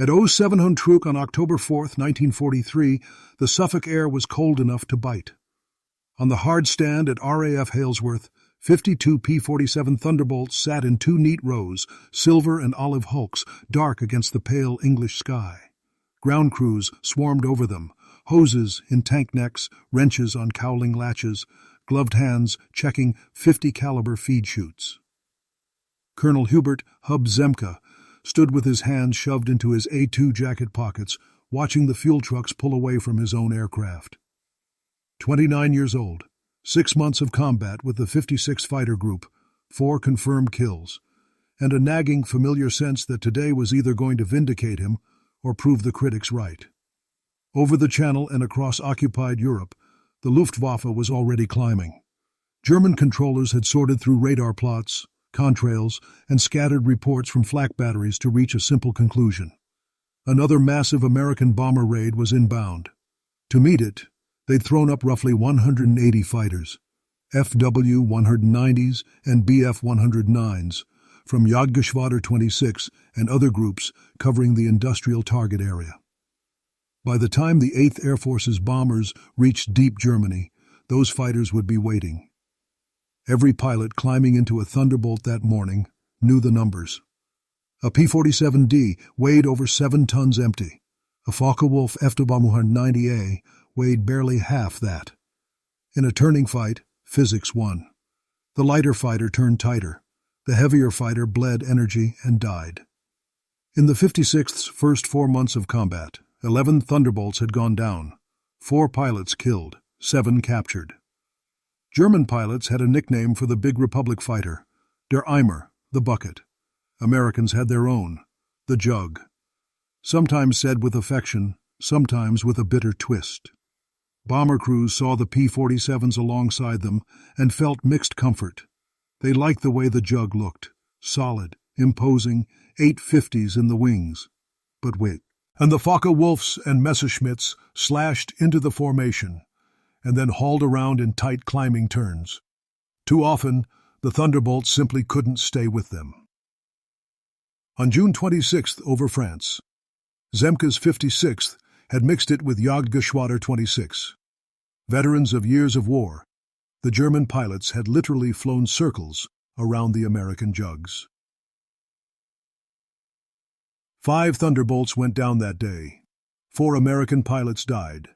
At 0700 on October 4, 1943, the Suffolk air was cold enough to bite. On the hard stand at RAF Halesworth, 52 P-47 Thunderbolts sat in two neat rows, silver and olive hulks, dark against the pale English sky. Ground crews swarmed over them, hoses in tank necks, wrenches on cowling latches, gloved hands checking 50 caliber feed chutes. Colonel Hubert Hub Zemke stood with his hands shoved into his A2 jacket pockets, watching the fuel trucks pull away from his own aircraft. 29 years old, 6 months of combat with the 56th Fighter Group, 4 confirmed kills, and a nagging familiar sense that today was either going to vindicate him or prove the critics right. Over the Channel and across occupied Europe, the Luftwaffe was already climbing. German controllers had sorted through radar plots, contrails, and scattered reports from flak batteries to reach a simple conclusion. Another massive American bomber raid was inbound. To meet it, they'd thrown up roughly 180 fighters, FW-190s and BF-109s, from Jagdgeschwader 26 and other groups covering the industrial target area. By the time the 8th Air Force's bombers reached deep Germany, those fighters would be waiting. Every pilot climbing into a Thunderbolt that morning knew the numbers. A P-47D weighed over 7 tons empty. A Focke Wulf FW-190A weighed barely half that. In a turning fight, physics won. The lighter fighter turned tighter. The heavier fighter bled energy and died. In the 56th's first 4 months of combat, 11 Thunderbolts had gone down, 4 pilots killed, 7 captured. German pilots had a nickname for the big Republic fighter, der Eimer, the bucket. Americans had their own, the Jug. Sometimes said with affection, sometimes with a bitter twist. Bomber crews saw the P-47s alongside them and felt mixed comfort. They liked the way the Jug looked, solid, imposing, 850s in the wings. But wait. And the Focke Wulfs and Messerschmitts slashed into the formation and then hauled around in tight climbing turns. Too often, the Thunderbolts simply couldn't stay with them. On June 26th over France, Zemkes 56th had mixed it with Jagdgeschwader 26. Veterans of years of war, the German pilots had literally flown circles around the American Jugs. 5 Thunderbolts went down that day. 4 American pilots died.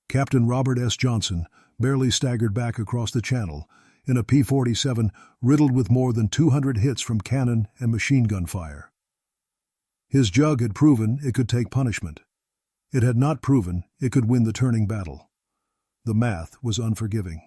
Captain Robert S. Johnson barely staggered back across the Channel in a P-47 riddled with more than 200 hits from cannon and machine gun fire. His Jug had proven it could take punishment. It had not proven it could win the turning battle. The math was unforgiving.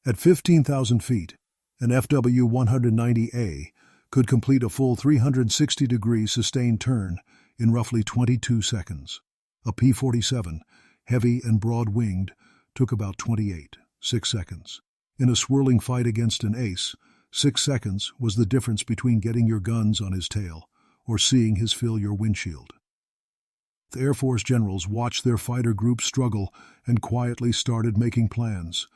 At 15,000 feet, an FW-190A could complete a full 360-degree sustained turn in roughly 22 seconds. A P-47, heavy and broad-winged, took about 28, 6 seconds. In a swirling fight against an ace, 6 seconds was the difference between getting your guns on his tail or seeing his fill your windshield. The Air Force generals watched their fighter groups struggle and quietly started making plans.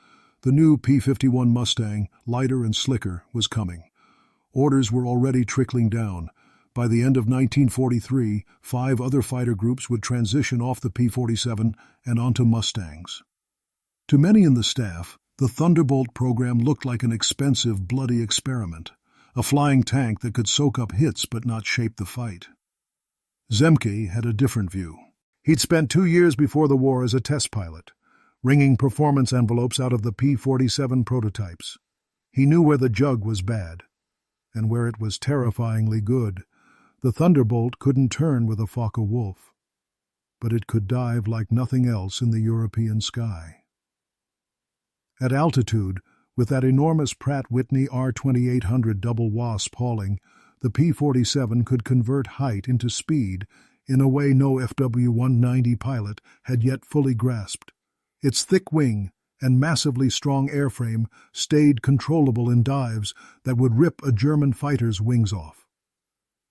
The new P-51 Mustang, lighter and slicker, was coming. Orders were already trickling down. By the end of 1943, 5 other fighter groups would transition off the P-47 and onto Mustangs. To many in the staff, the Thunderbolt program looked like an expensive, bloody experiment, a flying tank that could soak up hits but not shape the fight. Zemke had a different view. He'd spent 2 years before the war as a test pilot, wringing performance envelopes out of the P-47 prototypes. He knew where the Jug was bad, and where it was terrifyingly good. The Thunderbolt couldn't turn with a Focke Wulf, but it could dive like nothing else in the European sky. At altitude, with that enormous Pratt Whitney R2800 double wasp hauling, the P-47 could convert height into speed in a way no FW-190 pilot had yet fully grasped. Its thick wing and massively strong airframe stayed controllable in dives that would rip a German fighter's wings off.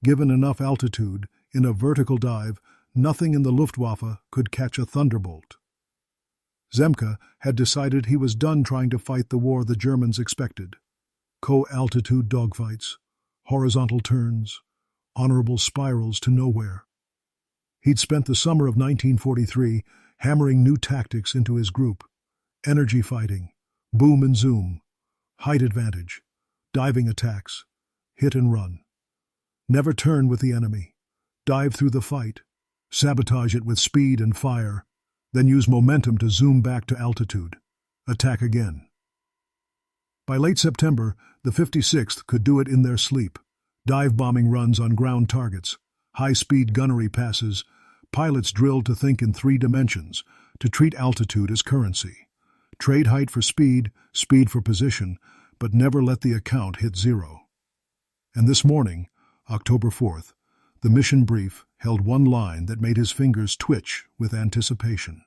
Given enough altitude, in a vertical dive, nothing in the Luftwaffe could catch a Thunderbolt. Zemke had decided he was done trying to fight the war the Germans expected. Co-altitude dogfights, horizontal turns, honorable spirals to nowhere. He'd spent the summer of 1943 hammering new tactics into his group. Energy fighting, boom and zoom, height advantage, diving attacks, hit and run. Never turn with the enemy. Dive through the fight. Sabotage it with speed and fire. Then use momentum to zoom back to altitude. Attack again. By late September, the 56th could do it in their sleep. Dive-bombing runs on ground targets, high-speed gunnery passes, pilots drilled to think in 3 dimensions, to treat altitude as currency. Trade height for speed, speed for position, but never let the account hit 0. And this morning, October 4th, the mission brief held one line that made his fingers twitch with anticipation.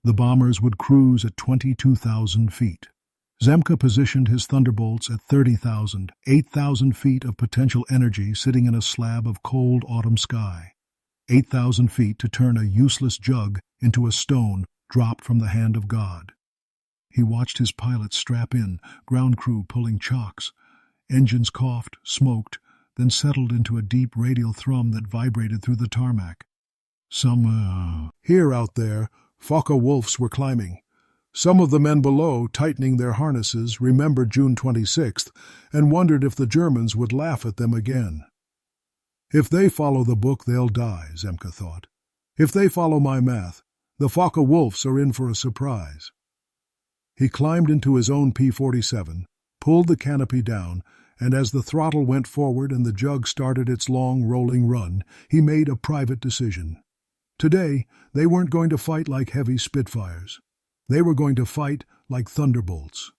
The bombers would cruise at 22,000 feet. Zemke positioned his Thunderbolts at 30,000, 8,000 feet of potential energy sitting in a slab of cold autumn sky. 8,000 feet to turn a useless jug into a stone dropped from the hand of God. He watched his pilots strap in, ground crew pulling chocks. Engines coughed, smoked, then settled into a deep radial thrum that vibrated through the tarmac. Here out there, Focke Wulfs were climbing. Some of the men below, tightening their harnesses, remembered June 26th and wondered if the Germans would laugh at them again. If they follow the book, they'll die, Zemke thought. If they follow my math, the Focke Wulfs are in for a surprise. He climbed into his own P-47, pulled the canopy down, and as the throttle went forward and the jug started its long rolling run, he made a private decision. Today, they weren't going to fight like heavy Spitfires. They were going to fight like Thunderbolts.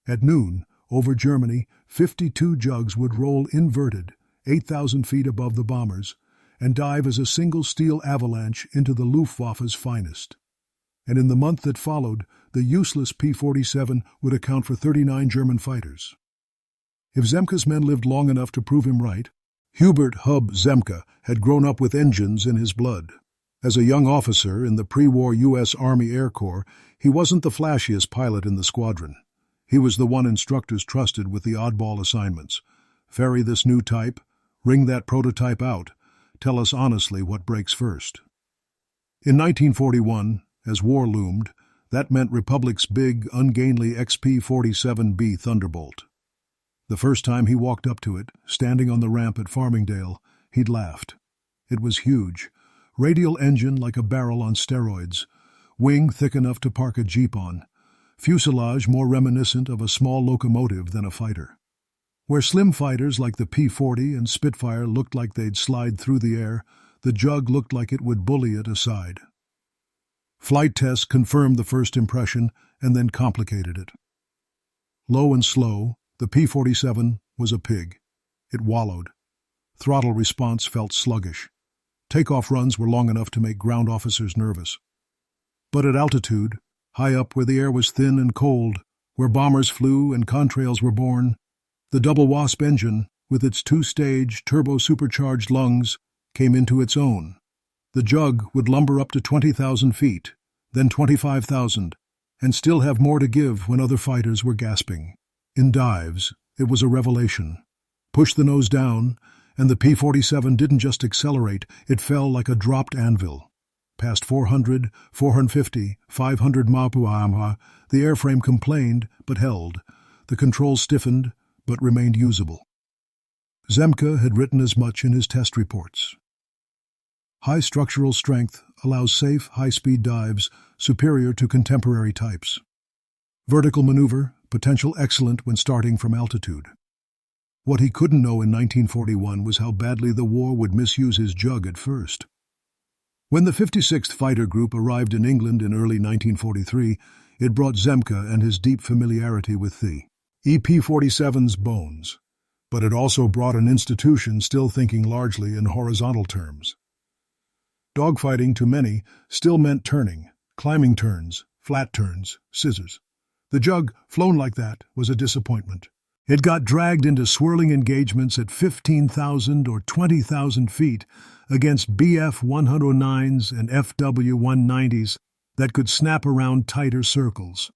At noon, over Germany, 52 jugs would roll inverted, 8,000 feet above the bombers, and dive as a single steel avalanche into the Luftwaffe's finest. And in the month that followed, the useless P-47 would account for 39 German fighters. If Zemke's men lived long enough to prove him right, Hubert "Hub" Zemke had grown up with engines in his blood. As a young officer in the pre-war U.S. Army Air Corps, he wasn't the flashiest pilot in the squadron. He was the one instructors trusted with the oddball assignments. Ferry this new type, ring that prototype out, tell us honestly what breaks first. In 1941, as war loomed, that meant Republic's big, ungainly XP-47B Thunderbolt. The first time he walked up to it, standing on the ramp at Farmingdale, he'd laughed. It was huge. Radial engine like a barrel on steroids, wing thick enough to park a jeep on, fuselage more reminiscent of a small locomotive than a fighter. Where slim fighters like the P-40 and Spitfire looked like they'd slide through the air, the jug looked like it would bully it aside. Flight tests confirmed the first impression and then complicated it. Low and slow, the P-47 was a pig. It wallowed. Throttle response felt sluggish. Takeoff runs were long enough to make ground officers nervous. But at altitude, high up where the air was thin and cold, where bombers flew and contrails were born, the double Wasp engine, with its 2-stage, turbo-supercharged lungs, came into its own. The jug would lumber up to 20,000 feet, then 25,000, and still have more to give when other fighters were gasping. In dives, it was a revelation. Push the nose down, and the P-47 didn't just accelerate, it fell like a dropped anvil. Past 400, 450, 500 mph, the airframe complained, but held. The controls stiffened, but remained usable. Zemke had written as much in his test reports. High structural strength allows safe, high-speed dives superior to contemporary types. Vertical maneuver, potential excellent when starting from altitude. What he couldn't know in 1941 was how badly the war would misuse his jug at first. When the 56th Fighter Group arrived in England in early 1943, it brought Zemke and his deep familiarity with the EP-47's bones. But it also brought an institution still thinking largely in horizontal terms. Dogfighting, to many, still meant turning, climbing turns, flat turns, scissors. The jug, flown like that, was a disappointment. It got dragged into swirling engagements at 15,000 or 20,000 feet against BF-109s and FW-190s that could snap around tighter circles.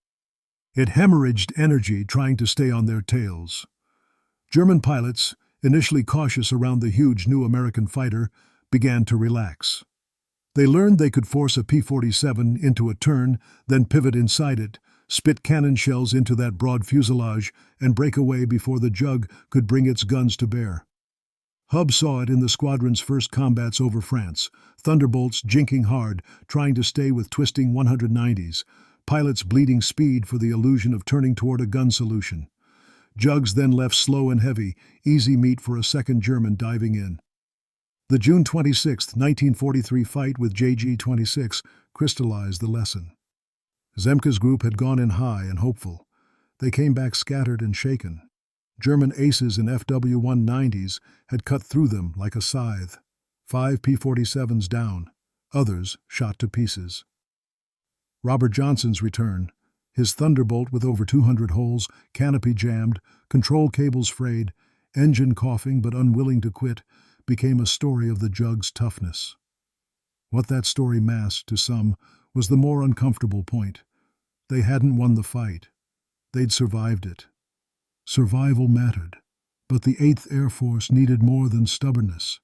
It hemorrhaged energy trying to stay on their tails. German pilots, initially cautious around the huge new American fighter, began to relax. They learned they could force a P-47 into a turn, then pivot inside it, spit cannon shells into that broad fuselage, and break away before the Jug could bring its guns to bear. Hub saw it in the squadron's first combats over France, Thunderbolts jinking hard, trying to stay with twisting 190s, pilots bleeding speed for the illusion of turning toward a gun solution. Jugs then left slow and heavy, easy meat for a second German diving in. The June 26, 1943 fight with JG-26 crystallized the lesson. Zemke's group had gone in high and hopeful. They came back scattered and shaken. German aces in FW-190s had cut through them like a scythe. 5 P-47s down, others shot to pieces. Robert Johnson's return, his Thunderbolt with over 200 holes, canopy jammed, control cables frayed, engine coughing but unwilling to quit, became a story of the Jug's toughness. What that story masked to some was the more uncomfortable point. They hadn't won the fight. They'd survived it. Survival mattered, but the 8th Air Force needed more than stubbornness.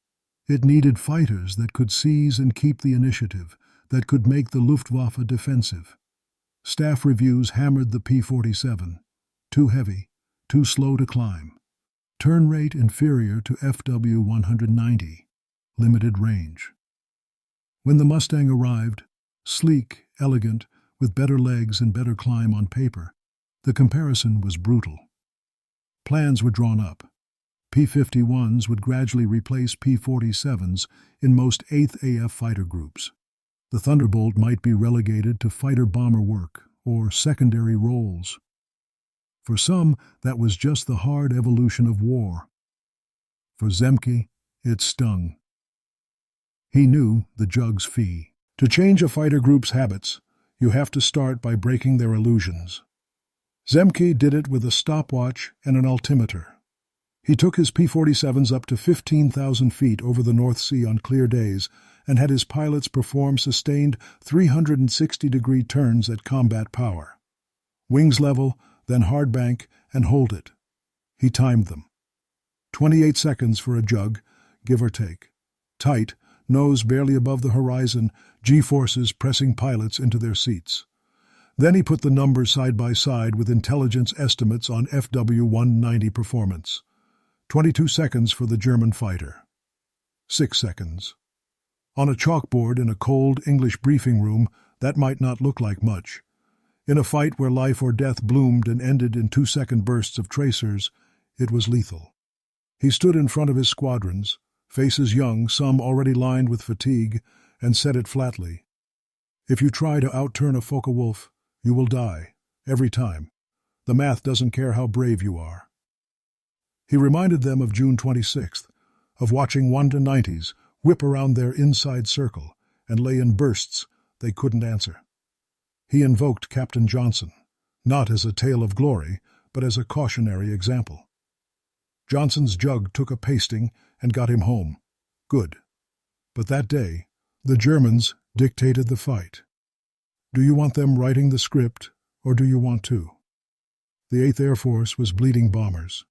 It needed fighters that could seize and keep the initiative, that could make the Luftwaffe defensive. Staff reviews hammered the P-47. Too heavy, too slow to climb. Turn rate inferior to FW-190. Limited range. When the Mustang arrived, sleek, elegant, with better legs and better climb on paper, the comparison was brutal. Plans were drawn up. P-51s would gradually replace P-47s in most 8th AF fighter groups. The Thunderbolt might be relegated to fighter-bomber work or secondary roles. For some, that was just the hard evolution of war. For Zemke, it stung. He knew the Jug's fee. To change a fighter group's habits, you have to start by breaking their illusions. Zemke did it with a stopwatch and an altimeter. He took his P-47s up to 15,000 feet over the North Sea on clear days and had his pilots perform sustained 360-degree turns at combat power. Wings level, then hard bank, and hold it. He timed them. 28 seconds for a Jug, give or take. Tight, nose barely above the horizon, G-forces pressing pilots into their seats. Then he put the numbers side by side with intelligence estimates on FW-190 performance. 22 seconds for the German fighter. 6 seconds. On a chalkboard in a cold English briefing room, that might not look like much. In a fight where life or death bloomed and ended in 2-second bursts of tracers, it was lethal. He stood in front of his squadrons, faces young, some already lined with fatigue, and said it flatly. If you try to outturn a Focke Wulf, you will die, every time. The math doesn't care how brave you are. He reminded them of June 26th, of watching 1-90s whip around their inside circle and lay in bursts they couldn't answer. He invoked Captain Johnson, not as a tale of glory, but as a cautionary example. Johnson's Jug took a pasting and got him home. Good. But that day, the Germans dictated the fight. Do you want them writing the script, or do you want to? The 8th Air Force was bleeding bombers.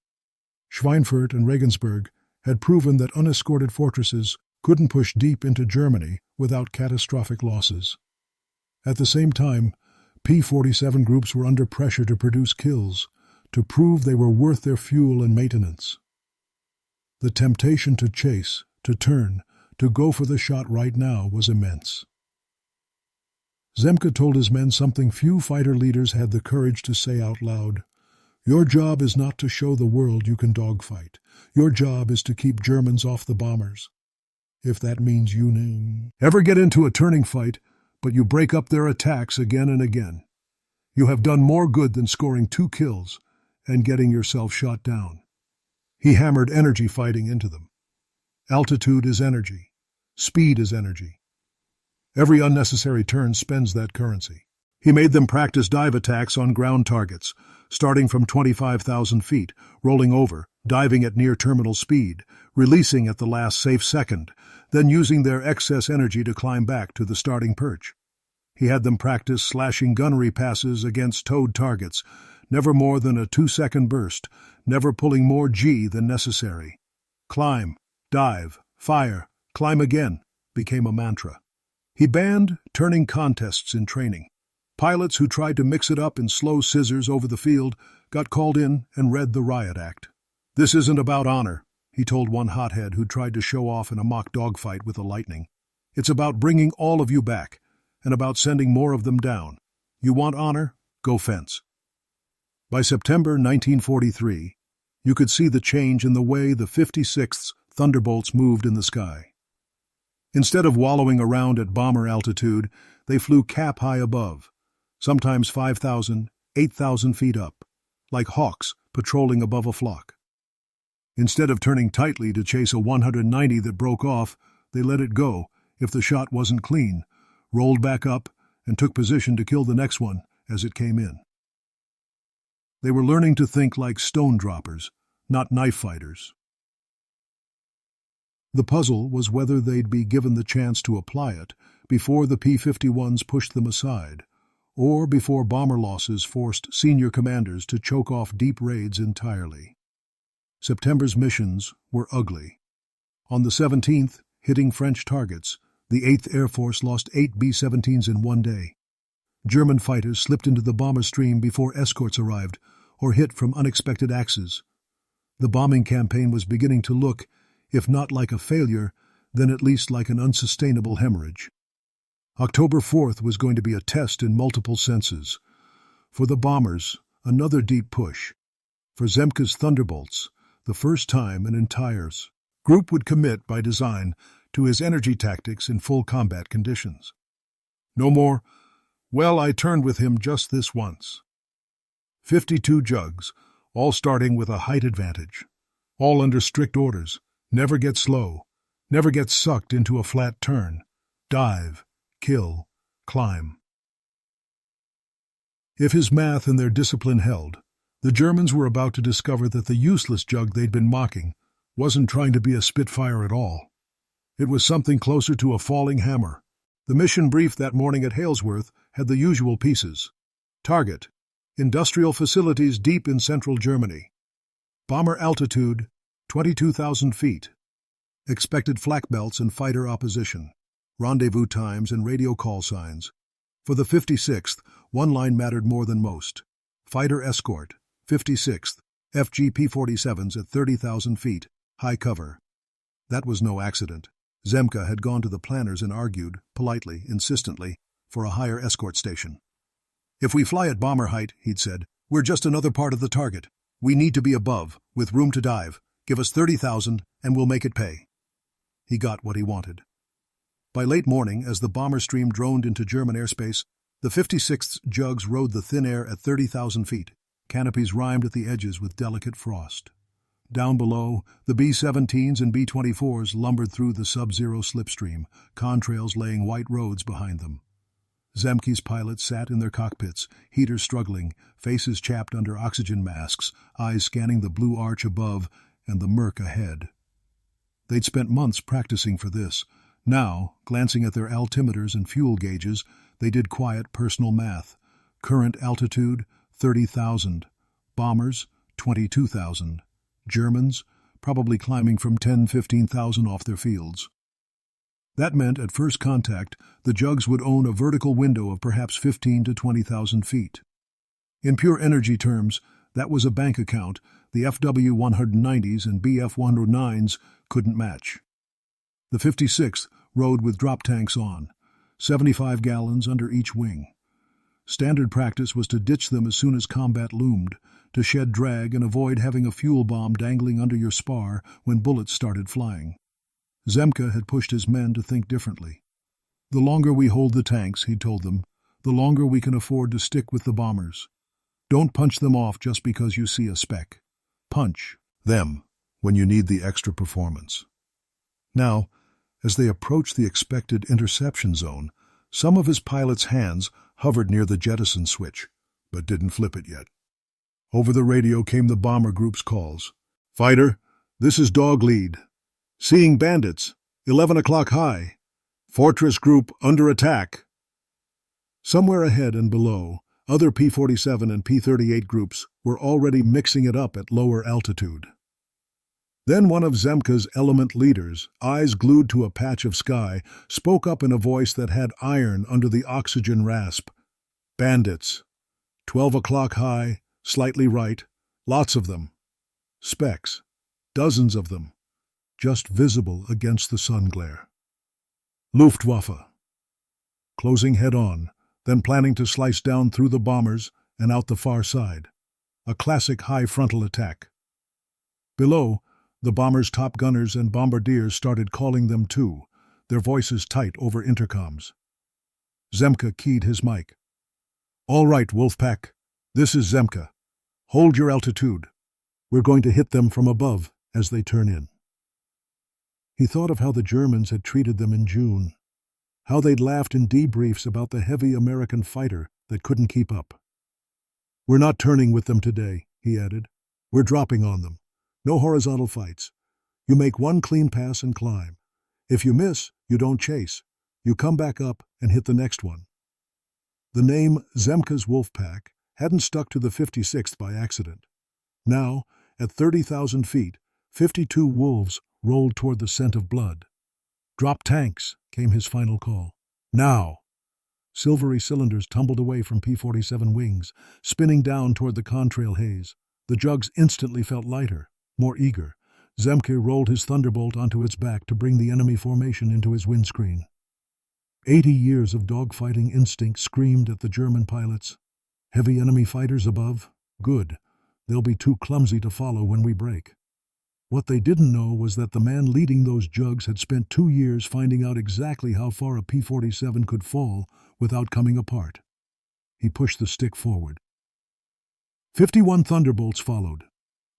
Schweinfurt and Regensburg had proven that unescorted fortresses couldn't push deep into Germany without catastrophic losses. At the same time, P-47 groups were under pressure to produce kills, to prove they were worth their fuel and maintenance. The temptation to chase, to turn, to go for the shot right now was immense. Zemke told his men something few fighter leaders had the courage to say out loud. Your job is not to show the world you can dogfight. Your job is to keep Germans off the bombers. If that means you ever get into a turning fight, but you break up their attacks again and again. You have done more good than scoring 2 kills and getting yourself shot down. He hammered energy fighting into them. Altitude is energy. Speed is energy. Every unnecessary turn spends that currency. He made them practice dive attacks on ground targets, starting from 25,000 feet, rolling over, diving at near terminal speed, releasing at the last safe second, then using their excess energy to climb back to the starting perch. He had them practice slashing gunnery passes against towed targets, never more than a 2-second burst, never pulling more G than necessary. Climb, dive, fire, climb again became a mantra. He banned turning contests in training. Pilots who tried to mix it up in slow scissors over the field got called in and read the riot act. "This isn't about honor," he told one hothead who tried to show off in a mock dogfight with the lightning. "It's about bringing all of you back, and about sending more of them down. You want honor? Go fence." By September 1943, you could see the change in the way the 56th Thunderbolts moved in the sky. Instead of wallowing around at bomber altitude, they flew cap-high above, sometimes 5,000, 8,000 feet up, like hawks patrolling above a flock. Instead of turning tightly to chase a 190 that broke off, they let it go if the shot wasn't clean, rolled back up, and took position to kill the next one as it came in. They were learning to think like stone droppers, not knife fighters. The puzzle was whether they'd be given the chance to apply it before the P-51s pushed them aside, or before bomber losses forced senior commanders to choke off deep raids entirely. September's missions were ugly. On the 17th, hitting French targets, the 8th Air Force lost 8 B-17s in one day. German fighters slipped into the bomber stream before escorts arrived, or hit from unexpected axes. The bombing campaign was beginning to look, if not like a failure, then at least like an unsustainable hemorrhage. October 4th was going to be a test in multiple senses. For the bombers, another deep push. For Zemkes Thunderbolts, the first time an entire group would commit by design to his energy tactics in full combat conditions. No more, "Well, I turned with him just this once." 52 Jugs, all starting with a height advantage, all under strict orders. Never get slow, never get sucked into a flat turn. Dive, kill, climb. If his math and their discipline held, the Germans were about to discover that the useless Jug they'd been mocking wasn't trying to be a Spitfire at all. It was something closer to a falling hammer. The mission brief that morning at Halesworth had the usual pieces. Target: industrial facilities deep in central Germany. Bomber altitude: 22,000 feet. Expected flak belts and fighter opposition. Rendezvous times and radio call signs. For the 56th, one line mattered more than most. Fighter escort, 56th, FGP-47s at 30,000 feet, high cover. That was no accident. Zemke had gone to the planners and argued, politely, insistently, for a higher escort station. "If we fly at bomber height," he'd said, "we're just another part of the target. We need to be above, with room to dive. Give us 30,000, and we'll make it pay." He got what he wanted. By late morning, as the bomber stream droned into German airspace, the 56th Jugs rode the thin air at 30,000 feet, canopies rimed at the edges with delicate frost. Down below, the B-17s and B-24s lumbered through the sub-zero slipstream, contrails laying white roads behind them. Zemke's pilots sat in their cockpits, heaters struggling, faces chapped under oxygen masks, eyes scanning the blue arch above and the murk ahead. They'd spent months practicing for this. Now, glancing at their altimeters and fuel gauges, they did quiet personal math. Current altitude, 30,000. Bombers, 22,000. Germans, probably climbing from 10,000–15,000 off their fields. That meant, at first contact, the Jugs would own a vertical window of perhaps 15,000 to 20,000 feet. In pure energy terms, that was a bank account the FW-190s and BF-109s couldn't match. The 56th rode with drop tanks on, 75 gallons under each wing. Standard practice was to ditch them as soon as combat loomed, to shed drag and avoid having a fuel bomb dangling under your spar when bullets started flying. Zemke had pushed his men to think differently. "The longer we hold the tanks," he'd told them, "the longer we can afford to stick with the bombers. Don't punch them off just because you see a speck. Punch them when you need the extra performance." Now, as they approached the expected interception zone, some of his pilots' hands hovered near the jettison switch, but didn't flip it yet. Over the radio came the bomber group's calls. "Fighter, this is Dog Lead. Seeing bandits, 11 o'clock high. Fortress group under attack." Somewhere ahead and below, other P-47 and P-38 groups were already mixing it up at lower altitude. Then one of Zemke's element leaders, eyes glued to a patch of sky, spoke up in a voice that had iron under the oxygen rasp. "Bandits. 12 o'clock high, slightly right, lots of them. Specks. Dozens of them. Just visible against the sun glare. Luftwaffe." Closing head-on, then planning to slice down through the bombers and out the far side. A classic high frontal attack. Below, the bombers' top gunners and bombardiers started calling them too, their voices tight over intercoms. Zemke keyed his mic. "All right, Wolfpack. This is Zemke. Hold your altitude. We're going to hit them from above as they turn in." He thought of how the Germans had treated them in June, how they'd laughed in debriefs about the heavy American fighter that couldn't keep up. "We're not turning with them today," he added. "We're dropping on them. No horizontal fights. You make one clean pass and climb. If you miss, you don't chase. You come back up and hit the next one." The name Zemke's Wolfpack hadn't stuck to the 56th by accident. Now, at 30,000 feet, 52 wolves rolled toward the scent of blood. "Drop tanks," came his final call. "Now!" Silvery cylinders tumbled away from P-47 wings, spinning down toward the contrail haze. The Jugs instantly felt lighter, more eager. Zemke rolled his Thunderbolt onto its back to bring the enemy formation into his windscreen. 80 years of dogfighting instinct screamed at the German pilots. "Heavy enemy fighters above? Good. They'll be too clumsy to follow when we break." What they didn't know was that the man leading those Jugs had spent 2 years finding out exactly how far a P-47 could fall without coming apart. He pushed the stick forward. 51 Thunderbolts followed.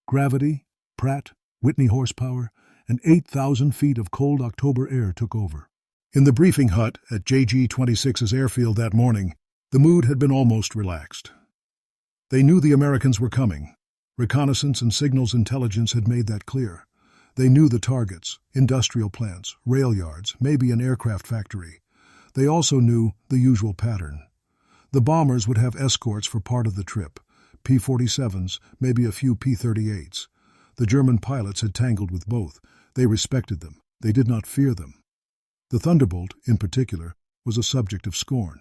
Gravity, Pratt, Whitney horsepower, and 8,000 feet of cold October air took over. In the briefing hut at JG-26's airfield that morning, the mood had been almost relaxed. They knew the Americans were coming. Reconnaissance and signals intelligence had made that clear. They knew the targets, industrial plants, rail yards, maybe an aircraft factory. They also knew the usual pattern. The bombers would have escorts for part of the trip, P-47s, maybe a few P-38s. The German pilots had tangled with both. They respected them. They did not fear them. The Thunderbolt, in particular, was a subject of scorn.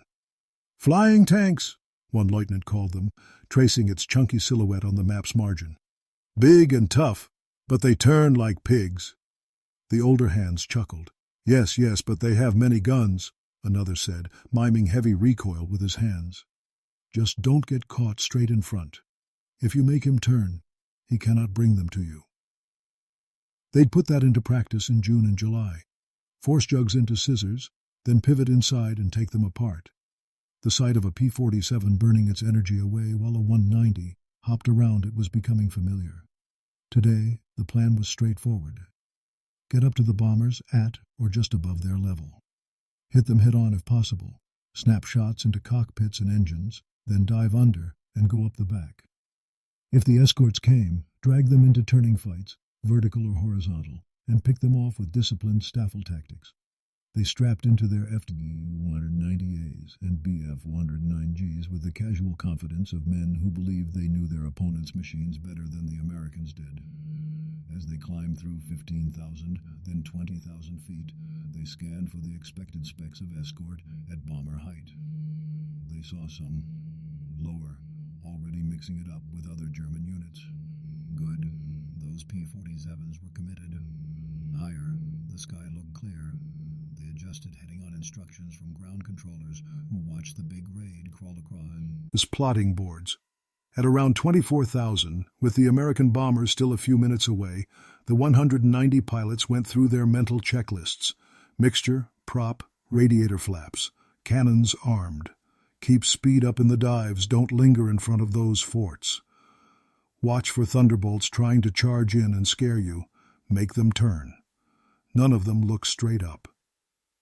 "Flying tanks," one lieutenant called them, tracing its chunky silhouette on the map's margin. "Big and tough, but they turn like pigs." The older hands chuckled. Yes, but they have many guns," another said, miming heavy recoil with his hands. "Just don't get caught straight in front. If you make him turn, he cannot bring them to you." They'd put that into practice in June and July. Force Jugs into scissors, then pivot inside and take them apart. The sight of a P-47 burning its energy away while a 190 hopped around it was becoming familiar. Today, the plan was straightforward. Get up to the bombers at or just above their level. Hit them head-on if possible, snap shots into cockpits and engines, then dive under and go up the back. If the escorts came, drag them into turning fights, vertical or horizontal, and pick them off with disciplined staffle tactics. They strapped into their FD-190As and BF-109Gs with the casual confidence of men who believed they knew their opponent's machines better than the Americans did. As they climbed through 15,000, then 20,000 feet, they scanned for the expected specks of escort at bomber height. They saw some lower, already mixing it up with other German units. Good. Those P-47s were committed. Higher, the sky looked clear. They adjusted heading-on instructions from ground controllers who watched the big raid crawl across. His plotting boards. At around 24,000, with the American bombers still a few minutes away, the 190 pilots went through their mental checklists. Mixture, prop, radiator flaps, cannons armed. Keep speed up in the dives, don't linger in front of those forts. Watch for Thunderbolts trying to charge in and scare you. Make them turn. None of them looked straight up.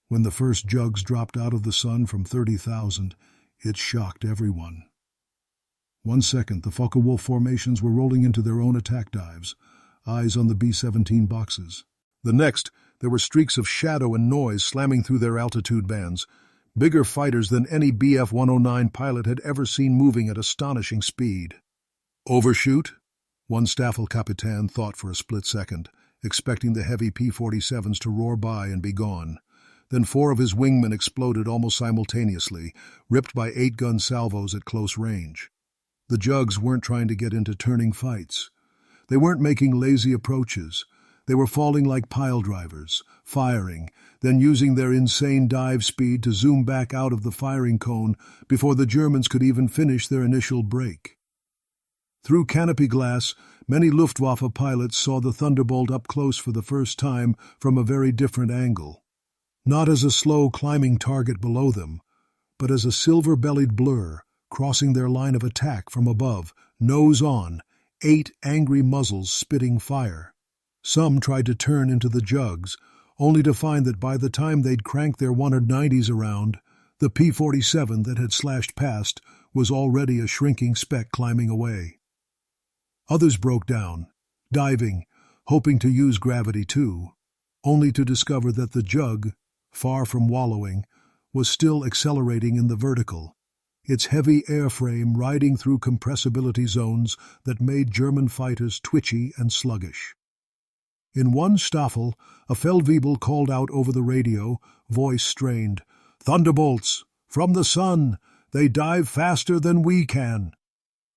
When the first Jugs dropped out of the sun from 30,000, it shocked everyone. 1 second, the Focke Wulf formations were rolling into their own attack dives, eyes on the B-17 boxes. The next, there were streaks of shadow and noise slamming through their altitude bands, bigger fighters than any BF-109 pilot had ever seen moving at astonishing speed. Overshoot? One Staffel Capitan thought for a split second, expecting the heavy P-47s to roar by and be gone. Then 4 of his wingmen exploded almost simultaneously, ripped by 8-gun salvos at close range. The Jugs weren't trying to get into turning fights. They weren't making lazy approaches. They were falling like pile drivers, firing, then using their insane dive speed to zoom back out of the firing cone before the Germans could even finish their initial break. Through canopy glass, many Luftwaffe pilots saw the Thunderbolt up close for the first time from a very different angle. Not as a slow climbing target below them, but as a silver-bellied blur crossing their line of attack from above, nose on, 8 angry muzzles spitting fire. Some tried to turn into the Jugs, only to find that by the time they'd cranked their 190s around, the P-47 that had slashed past was already a shrinking speck climbing away. Others broke down, diving, hoping to use gravity too, only to discover that the Jug, far from wallowing, was still accelerating in the vertical, its heavy airframe riding through compressibility zones that made German fighters twitchy and sluggish. In one Staffel, a Feldwebel called out over the radio, voice strained, "Thunderbolts! From the sun! They dive faster than we can!"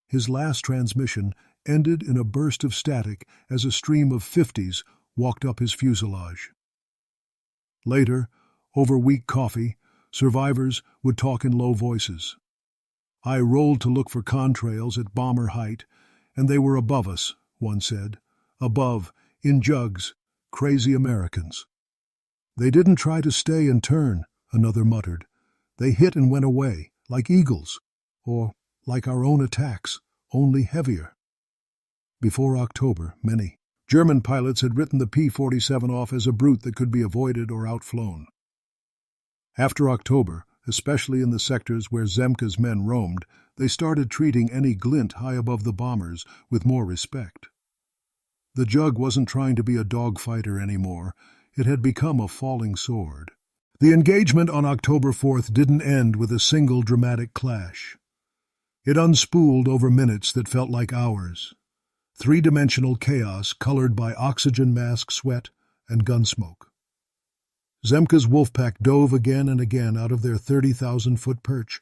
His last transmission ended in a burst of static as a stream of 50s walked up his fuselage. Later, over weak coffee, survivors would talk in low voices. I rolled to look for contrails at bomber height, and they were above us, one said. Above, in Jugs, crazy Americans. They didn't try to stay and turn, another muttered. They hit and went away, like eagles, or like our own attacks, only heavier. Before October, many German pilots had written the P-47 off as a brute that could be avoided or outflown. After October, especially in the sectors where Zemke's men roamed, they started treating any glint high above the bombers with more respect. The Jug wasn't trying to be a dogfighter anymore. It had become a falling sword. The engagement on October 4th didn't end with a single dramatic clash. It unspooled over minutes that felt like hours. 3-dimensional chaos colored by oxygen mask sweat and gun smoke. Zemke's Wolfpack dove again and again out of their 30,000-foot perch,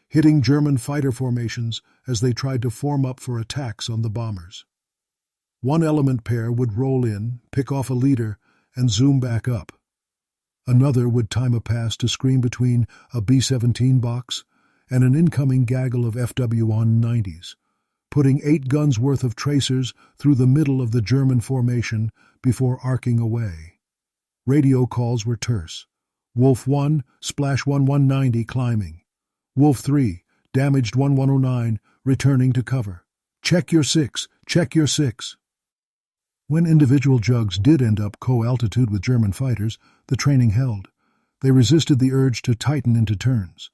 hitting German fighter formations as they tried to form up for attacks on the bombers. One element pair would roll in, pick off a leader, and zoom back up. Another would time a pass to screen between a B-17 box and an incoming gaggle of FW-190s, putting 8 guns worth of tracers through the middle of the German formation before arcing away. Radio calls were terse. Wolf 1, splash 190 climbing. Wolf 3, damaged 1109, returning to cover. Check your 6, check your 6. When individual Jugs did end up co-altitude with German fighters, the training held. They resisted the urge to tighten into turns.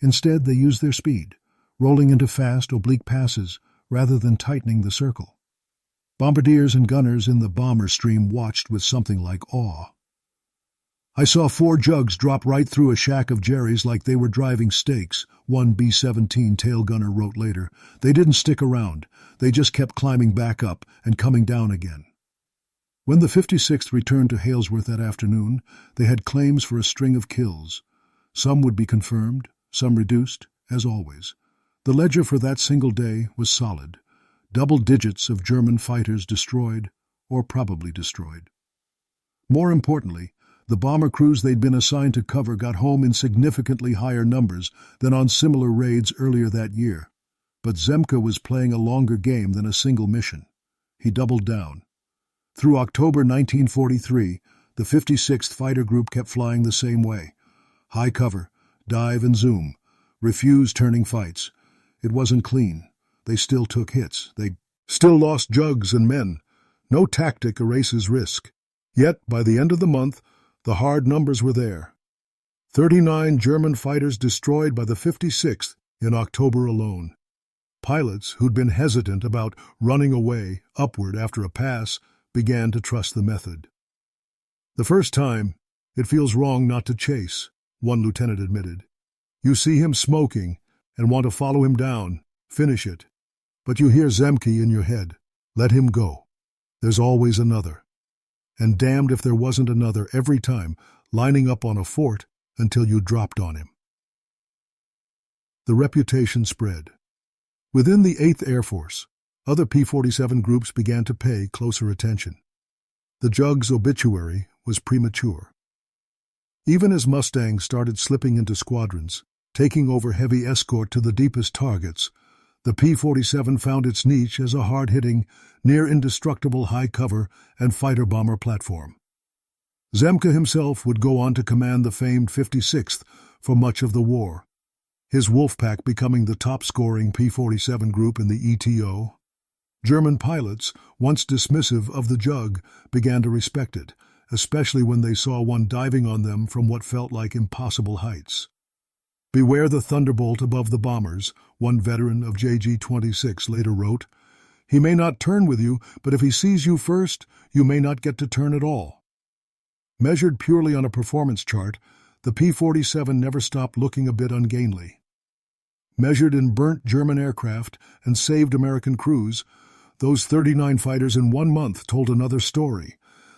Instead, they used their speed, rolling into fast, oblique passes rather than tightening the circle. Bombardiers and gunners in the bomber stream watched with something like awe. I saw 4 Jugs drop right through a shack of Jerry's like they were driving stakes, one B-17 tail gunner wrote later. They didn't stick around. They just kept climbing back up and coming down again. When the 56th returned to Halesworth that afternoon, they had claims for a string of kills. Some would be confirmed, some reduced, as always. The ledger for that single day was solid. Double digits of German fighters destroyed, or probably destroyed. More importantly, the bomber crews they'd been assigned to cover got home in significantly higher numbers than on similar raids earlier that year. But Zemke was playing a longer game than a single mission. He doubled down. Through October 1943, the 56th Fighter Group kept flying the same way. High cover, dive and zoom, refuse turning fights. It wasn't clean. They still took hits. They still lost Jugs and men. No tactic erases risk. Yet, by the end of the month, the hard numbers were there. 39 German fighters destroyed by the 56th in October alone. Pilots who'd been hesitant about running away upward after a pass began to trust the method. The first time, it feels wrong not to chase, one lieutenant admitted. You see him smoking and want to follow him down, finish it. But you hear Zemke in your head. Let him go. There's always another. and damned if there wasn't another every time, lining up on a fort until you dropped on him. The reputation spread. Within the 8th Air Force, other P-47 groups began to pay closer attention. The Jugs obituary was premature. Even as Mustangs started slipping into squadrons, taking over heavy escort to the deepest targets, the P-47 found its niche as a hard-hitting, near-indestructible high-cover and fighter-bomber platform. Zemke himself would go on to command the famed 56th for much of the war, his Wolfpack becoming the top-scoring P-47 group in the ETO. German pilots, once dismissive of the Jug, began to respect it, especially when they saw one diving on them from what felt like impossible heights. "Beware the Thunderbolt above the bombers," one veteran of JG-26 later wrote. "He may not turn with you, but if he sees you first, you may not get to turn at all." Measured purely on a performance chart, the P-47 never stopped looking a bit ungainly. Measured in burnt German aircraft and saved American crews, those 39 fighters in 1 month told another story,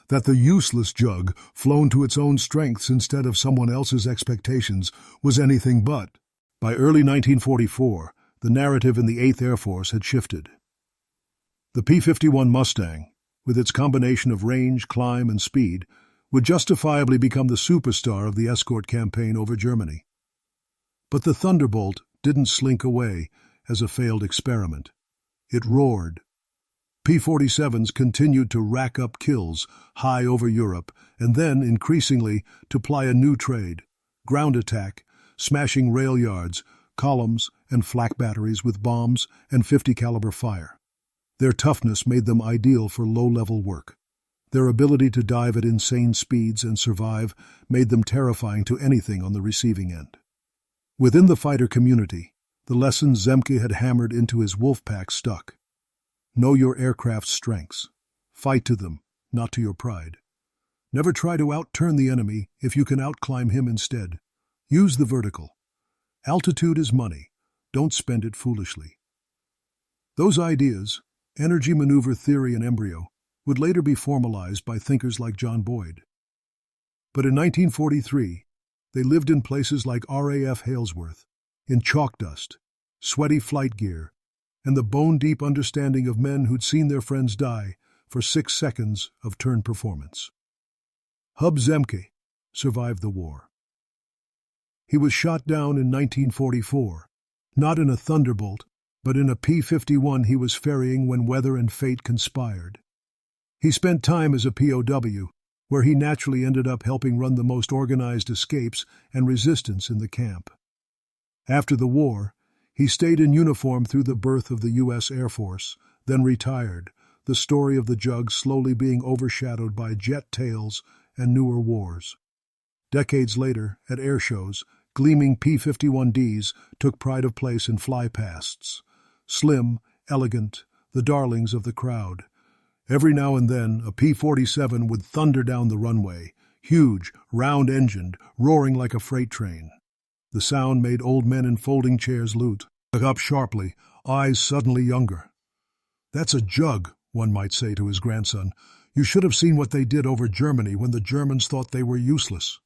that the useless Jug, flown to its own strengths instead of someone else's expectations, was anything but. By early 1944, the narrative in the 8th Air Force had shifted. The P-51 Mustang, with its combination of range, climb, and speed, would justifiably become the superstar of the escort campaign over Germany. But the Thunderbolt didn't slink away as a failed experiment. It roared. P-47s continued to rack up kills high over Europe, and then, increasingly, to ply a new trade: ground attack, smashing rail yards, columns, and flak batteries with bombs and 50 caliber fire. Their toughness made them ideal for low-level work. Their ability to dive at insane speeds and survive made them terrifying to anything on the receiving end. Within the fighter community, the lessons Zemke had hammered into his Wolfpack stuck. Know your aircraft's strengths. Fight to them, not to your pride. Never try to outturn the enemy if you can outclimb him instead. Use the vertical. Altitude is money. Don't spend it foolishly. Those ideas, energy maneuver theory and embryo, would later be formalized by thinkers like John Boyd. But in 1943, they lived in places like RAF Halesworth, in chalk dust, sweaty flight gear, and the bone-deep understanding of men who'd seen their friends die for 6 seconds of turn performance. Hub Zemke survived the war. He was shot down in 1944, not in a Thunderbolt, but in a P-51 he was ferrying when weather and fate conspired. He spent time as a POW, where he naturally ended up helping run the most organized escapes and resistance in the camp. After the war, he stayed in uniform through the birth of the U.S. Air Force, then retired, the story of the Jugs slowly being overshadowed by jet tails and newer wars. Decades later, at air shows, gleaming P-51Ds took pride of place in flypasts. Slim, elegant, the darlings of the crowd. Every now and then, a P-47 would thunder down the runway, huge, round-engined, roaring like a freight train. The sound made old men in folding chairs look up sharply, eyes suddenly younger. "That's a Jug," one might say to his grandson. "You should have seen what they did over Germany when the Germans thought they were useless."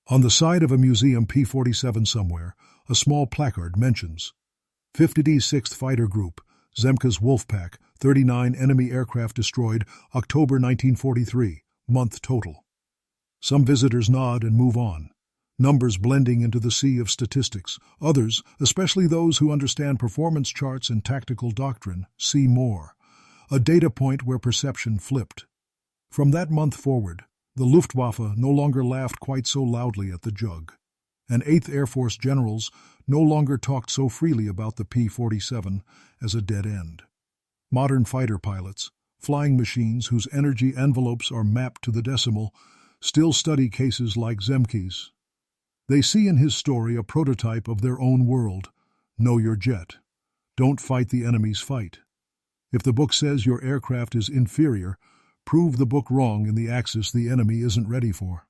On the side of a museum P-47 somewhere, a small placard mentions 50D 6th Fighter Group, Zemkes Wolfpack, 39 enemy aircraft destroyed, October 1943, month total. Some visitors nod and move on, numbers blending into the sea of statistics. Others, especially those who understand performance charts and tactical doctrine, see more. A data point where perception flipped. From that month forward, the Luftwaffe no longer laughed quite so loudly at the Jug, and 8th Air Force generals no longer talked so freely about the P-47 as a dead end. Modern fighter pilots, flying machines whose energy envelopes are mapped to the decimal, still study cases like Zemkes. They see in his story a prototype of their own world. Know your jet. Don't fight the enemy's fight. If the book says your aircraft is inferior, prove the book wrong in the axis the enemy isn't ready for.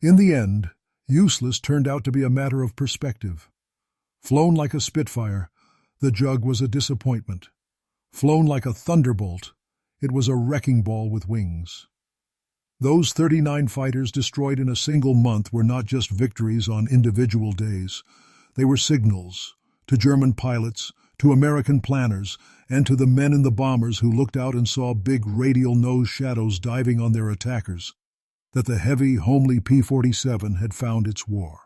In the end, useless turned out to be a matter of perspective. Flown like a Spitfire, the Jug was a disappointment. Flown like a Thunderbolt, it was a wrecking ball with wings. Those 39 fighters destroyed in a single month were not just victories on individual days. They were signals to German pilots, to American planners, and to the men in the bombers who looked out and saw big radial nose shadows diving on their attackers, that the heavy, homely P-47 had found its war.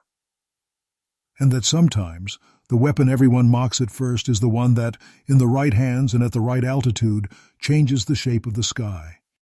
And that sometimes the weapon everyone mocks at first is the one that, in the right hands and at the right altitude, changes the shape of the sky.